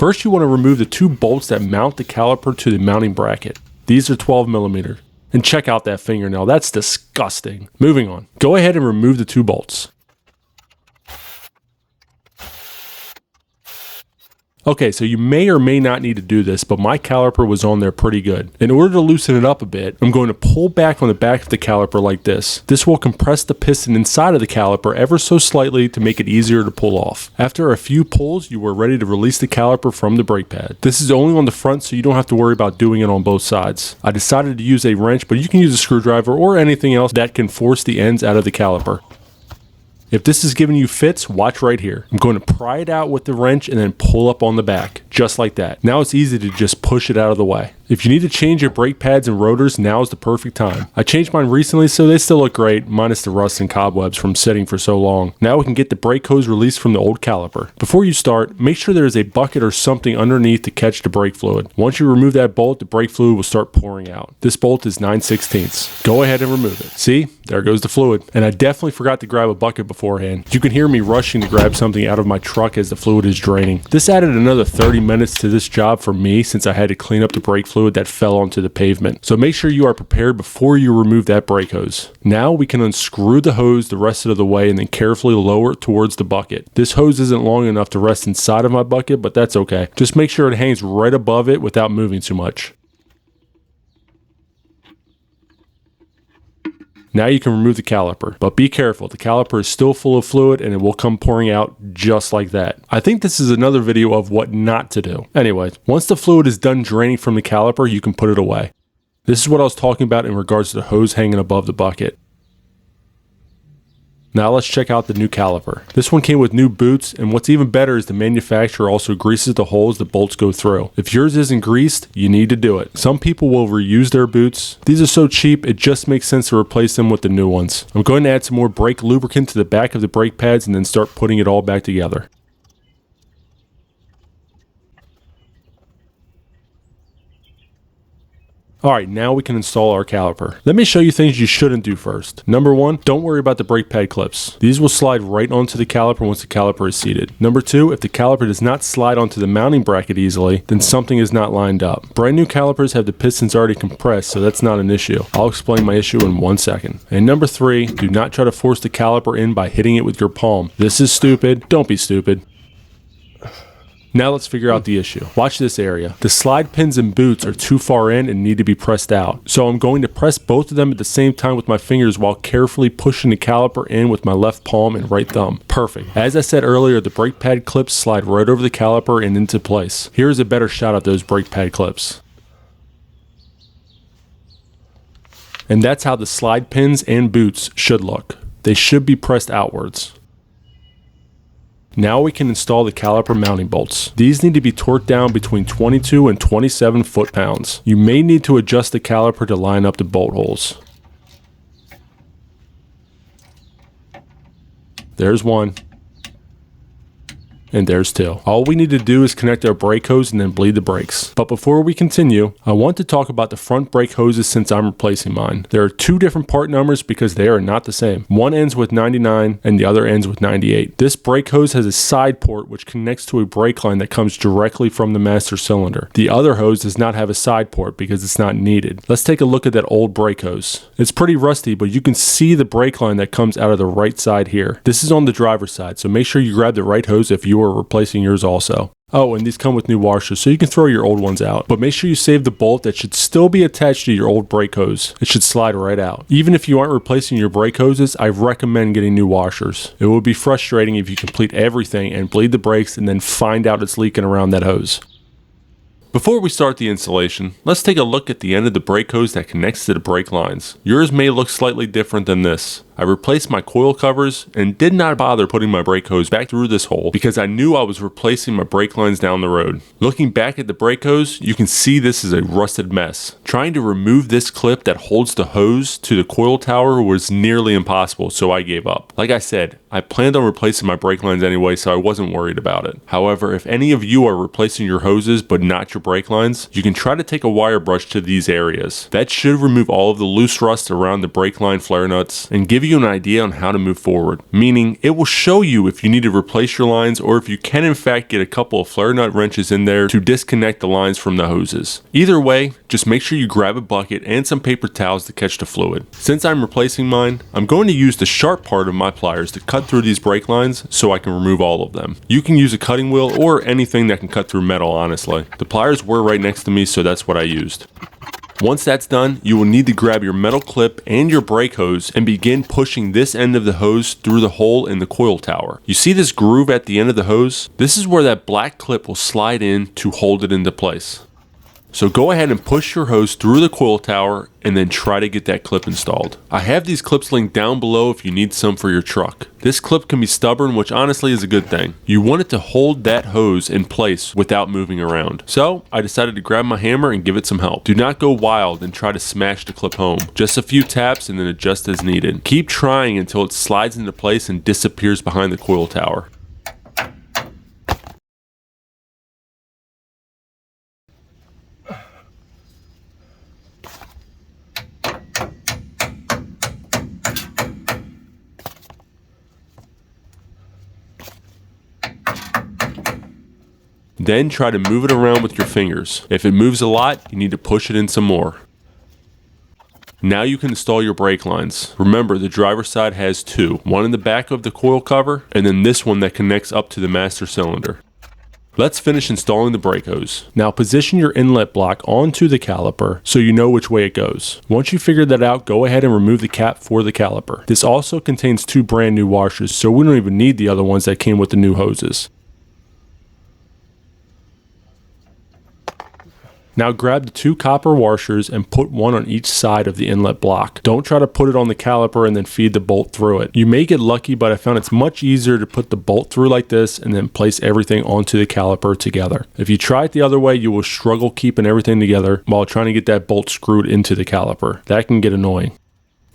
First, you want to remove the 2 bolts that mount the caliper to the mounting bracket. These are 12mm. And check out that fingernail, that's disgusting. Moving on. Go ahead and remove the 2 bolts. Okay, so you may or may not need to do this, but my caliper was on there pretty good. In order to loosen it up a bit, I'm going to pull back on the back of the caliper like this. This will compress the piston inside of the caliper ever so slightly to make it easier to pull off. After a few pulls, you are ready to release the caliper from the brake pad. This is only on the front, so you don't have to worry about doing it on both sides. I decided to use a wrench, but you can use a screwdriver or anything else that can force the ends out of the caliper. If this is giving you fits, watch right here. I'm going to pry it out with the wrench and then pull up on the back, just like that. Now it's easy to just push it out of the way. If you need to change your brake pads and rotors, now is the perfect time. I changed mine recently, so they still look great, minus the rust and cobwebs from sitting for so long. Now we can get the brake hose released from the old caliper. Before you start, make sure there is a bucket or something underneath to catch the brake fluid. Once you remove that bolt, the brake fluid will start pouring out. This bolt is 9/16. Go ahead and remove it. See? There goes the fluid. And I definitely forgot to grab a bucket beforehand. You can hear me rushing to grab something out of my truck as the fluid is draining. This added another 30 minutes to this job for me since I had to clean up the brake fluid that fell onto the pavement. So make sure you are prepared before you remove that brake hose. Now we can unscrew the hose the rest of the way and then carefully lower it towards the bucket. This hose isn't long enough to rest inside of my bucket, but that's okay. Just make sure it hangs right above it without moving too much. Now you can remove the caliper, but be careful, the caliper is still full of fluid and it will come pouring out just like that. I think this is another video of what not to do. Anyway, once the fluid is done draining from the caliper, you can put it away. This is what I was talking about in regards to the hose hanging above the bucket. Now let's check out the new caliper. This one came with new boots, and what's even better is the manufacturer also greases the holes the bolts go through. If yours isn't greased, you need to do it. Some people will reuse their boots. These are so cheap, it just makes sense to replace them with the new ones. I'm going to add some more brake lubricant to the back of the brake pads and then start putting it all back together. Alright, now we can install our caliper. Let me show you things you shouldn't do first. Number 1, don't worry about the brake pad clips. These will slide right onto the caliper once the caliper is seated. Number 2, if the caliper does not slide onto the mounting bracket easily, then something is not lined up. Brand new calipers have the pistons already compressed, so that's not an issue. I'll explain my issue in 1 second. And number 3, do not try to force the caliper in by hitting it with your palm. This is stupid. Don't be stupid. Now let's figure out the issue. Watch this area. The slide pins and boots are too far in and need to be pressed out. So I'm going to press both of them at the same time with my fingers while carefully pushing the caliper in with my left palm and right thumb. Perfect. As I said earlier, the brake pad clips slide right over the caliper and into place. Here's a better shot of those brake pad clips. And that's how the slide pins and boots should look. They should be pressed outwards. Now we can install the caliper mounting bolts. These need to be torqued down between 22 and 27 foot-pounds. You may need to adjust the caliper to line up the bolt holes. There's one. And there's 2. All we need to do is connect our brake hose and then bleed the brakes. But before we continue, I want to talk about the front brake hoses since I'm replacing mine. There are 2 different part numbers because they are not the same. One ends with 99 and the other ends with 98. This brake hose has a side port which connects to a brake line that comes directly from the master cylinder. The other hose does not have a side port because it's not needed. Let's take a look at that old brake hose. It's pretty rusty, but you can see the brake line that comes out of the right side here. This is on the driver's side, so make sure you grab the right hose if you are replacing yours also. Oh, and these come with new washers, so you can throw your old ones out. But make sure you save the bolt that should still be attached to your old brake hose. It should slide right out. Even if you aren't replacing your brake hoses, I recommend getting new washers. It will be frustrating if you complete everything and bleed the brakes and then find out it's leaking around that hose. Before we start the installation, let's take a look at the end of the brake hose that connects to the brake lines. Yours may look slightly different than this. I replaced my coil covers and did not bother putting my brake hose back through this hole because I knew I was replacing my brake lines down the road. Looking back at the brake hose, you can see this is a rusted mess. Trying to remove this clip that holds the hose to the coil tower was nearly impossible, so I gave up. Like I said, I planned on replacing my brake lines anyway, so I wasn't worried about it. However, if any of you are replacing your hoses but not your brake lines, you can try to take a wire brush to these areas. That should remove all of the loose rust around the brake line flare nuts and give you an idea on how to move forward. Meaning, it will show you if you need to replace your lines or if you can in fact get a couple of flare nut wrenches in there to disconnect the lines from the hoses. Either way, just make sure you grab a bucket and some paper towels to catch the fluid. Since I'm replacing mine, I'm going to use the sharp part of my pliers to cut through these brake lines so I can remove all of them. You can use a cutting wheel or anything that can cut through metal, honestly. The pliers were right next to me, so that's what I used. Once that's done, you will need to grab your metal clip and your brake hose and begin pushing this end of the hose through the hole in the coil tower. You see this groove at the end of the hose? This is where that black clip will slide in to hold it into place. So go ahead and push your hose through the coil tower and then try to get that clip installed. I have these clips linked down below if you need some for your truck. This clip can be stubborn, which honestly is a good thing. You want it to hold that hose in place without moving around. So I decided to grab my hammer and give it some help. Do not go wild and try to smash the clip home. Just a few taps and then adjust as needed. Keep trying until it slides into place and disappears behind the coil tower. Then try to move it around with your fingers. If it moves a lot, you need to push it in some more. Now you can install your brake lines. Remember, the driver's side has two. One in the back of the coil cover, and then this one that connects up to the master cylinder. Let's finish installing the brake hose. Now position your inlet block onto the caliper so you know which way it goes. Once you figure that out, go ahead and remove the cap for the caliper. This also contains two brand new washers, so we don't even need the other ones that came with the new hoses. Now grab the two copper washers and put one on each side of the inlet block. Don't try to put it on the caliper and then feed the bolt through it. You may get lucky, but I found it's much easier to put the bolt through like this and then place everything onto the caliper together. If you try it the other way, you will struggle keeping everything together while trying to get that bolt screwed into the caliper. That can get annoying.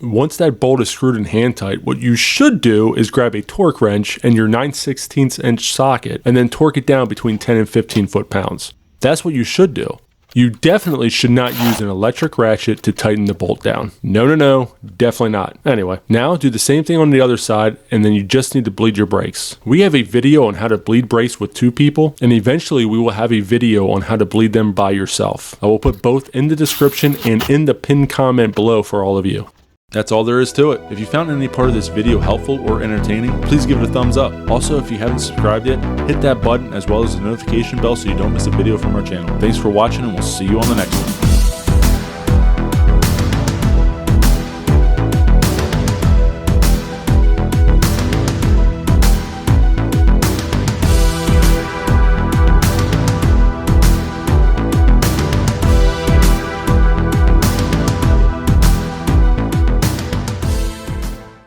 Once that bolt is screwed in hand tight, what you should do is grab a torque wrench and your 9/16 inch socket and then torque it down between 10 and 15 foot-pounds. That's what you should do. You definitely should not use an electric ratchet to tighten the bolt down. No, definitely not. Anyway, now do the same thing on the other side, and then you just need to bleed your brakes. We have a video on how to bleed brakes with two people, and eventually we will have a video on how to bleed them by yourself. I will put both in the description and in the pinned comment below for all of you. That's all there is to it. If you found any part of this video helpful or entertaining, please give it a thumbs up. Also, if you haven't subscribed yet, hit that button as well as the notification bell so you don't miss a video from our channel. Thanks for watching, and we'll see you on the next one.